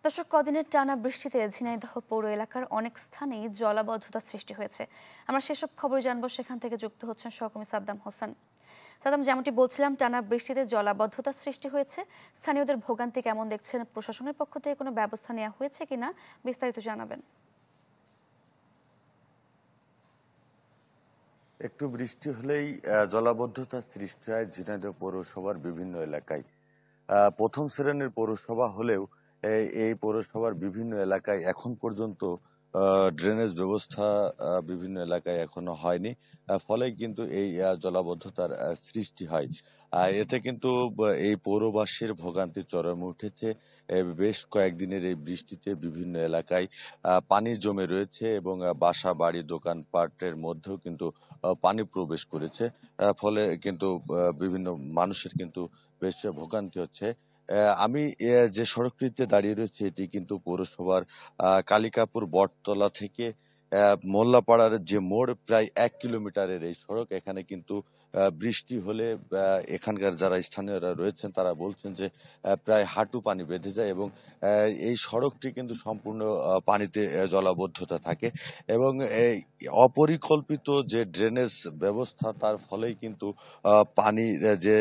দর্শক, কদিনের টানা বৃষ্টিতে ঝিনাইদহ পৌর এলাকার অনেক স্থানেই জলাবদ্ধতা সৃষ্টি হয়েছে। আমরা সেসব খবর জানবো, সেখান থেকে যুক্ত হচ্ছেন সহকর্মী সাদ্দাম হোসেন। সাদ্দাম, যেমনটি বলছিলাম, টানা বৃষ্টিতে জলাবদ্ধতা সৃষ্টি হয়েছে। স্থানীয়দের ভোগান্তি কেমন দেখছেন? প্রশাসনের পক্ষ থেকে কোনো ব্যবস্থা নেওয়া হয়েছে কিনা বিস্তারিত জানাবেন। একটু বৃষ্টি হলেই জলাবদ্ধতা সৃষ্টি হয় ঝিনাইদহ পৌরসভার বিভিন্ন এলাকায়। প্রথম শ্রেণীর পৌরসভা হলেও এই পৌরসভার বিভিন্ন এলাকায় এখন পর্যন্ত ড্রেনেজ ব্যবস্থা বিভিন্ন এলাকায় এখনো হয়নি। ফলে কিন্তু এই জলাবদ্ধতার সৃষ্টি হয়। এতে কিন্তু এই পৌরবাসীর ভোগান্তি চরমে উঠেছে। বেশ কয়েকদিনের এই বৃষ্টিতে বিভিন্ন এলাকায় পানি জমে রয়েছে এবং বাসা বাড়ি দোকানপাটের মধ্যেও কিন্তু পানি প্রবেশ করেছে। ফলে কিন্তু বিভিন্ন মানুষের কিন্তু বেশ ভোগান্তি হচ্ছে। আমি যে সড়কটিতে দাঁড়িয়ে রয়েছে এটি কিন্তু পৌরসভার কালিকাপুর বটতলা থেকে মোল্লাপাড়ার যে মোড়, প্রায় 1 কিলোমিটারের এই সড়ক। এখানে কিন্তু বৃষ্টি হলে এখানকার যারা স্থানীয়রা রয়েছেন তারা বলছেন যে প্রায় হাঁটু পানি বেঁধে যায় এবং এই সড়কটি কিন্তু সম্পূর্ণ পানিতে জলাবদ্ধতা থাকে এবং এই অপরিকল্পিত যে ড্রেনেজ ব্যবস্থা তার ফলেই কিন্তু পানির যে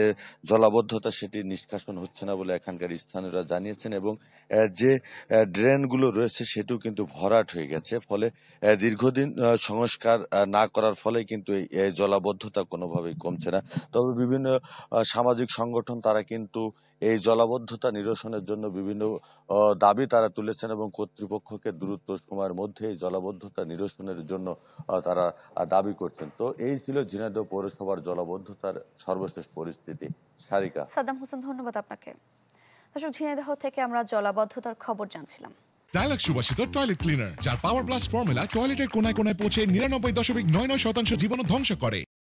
জলাবদ্ধতা সেটি নিষ্কাশন হচ্ছে না বলে এখানকার স্থানীয়রা জানিয়েছেন এবং যে ড্রেনগুলো রয়েছে সেটিও কিন্তু ভরাট হয়ে গেছে। ফলে দীর্ঘদিন সংস্কার না করার ফলে কিন্তু এই জলাবদ্ধতা কোনোভাবেই কমছে না। তবে বিভিন্ন সামাজিক সংগঠন তারা কিন্তু এই জলাবদ্ধতা নিরসনের জন্য বিভিন্ন দাবি তারা তুলেছেন এবং কর্তৃপক্ষকে দ্রুত সময়ের মধ্যে এই জলাবদ্ধতা নিরসনের জন্য তারা দাবি করছেন। তো এই ছিল ঝিনাইদহ পৌরসভার জলাবদ্ধতার সর্বশেষ পরিস্থিতি। সারিকা। সাদ্দাম হোসেন, ধন্যবাদ আপনাকে। দর্শক, ঝিনাইদহ থেকে আমরা জলাবদ্ধতার খবর জানছিলাম। ডায়ালগ সুবাসিত টয়লেট ক্লিনার, যার পাওয়ার প্লাস ফর্মুলা টয়লেটের কোনায় কোনায় পৌঁছে 99.99% জীবাণু ধ্বংস করে।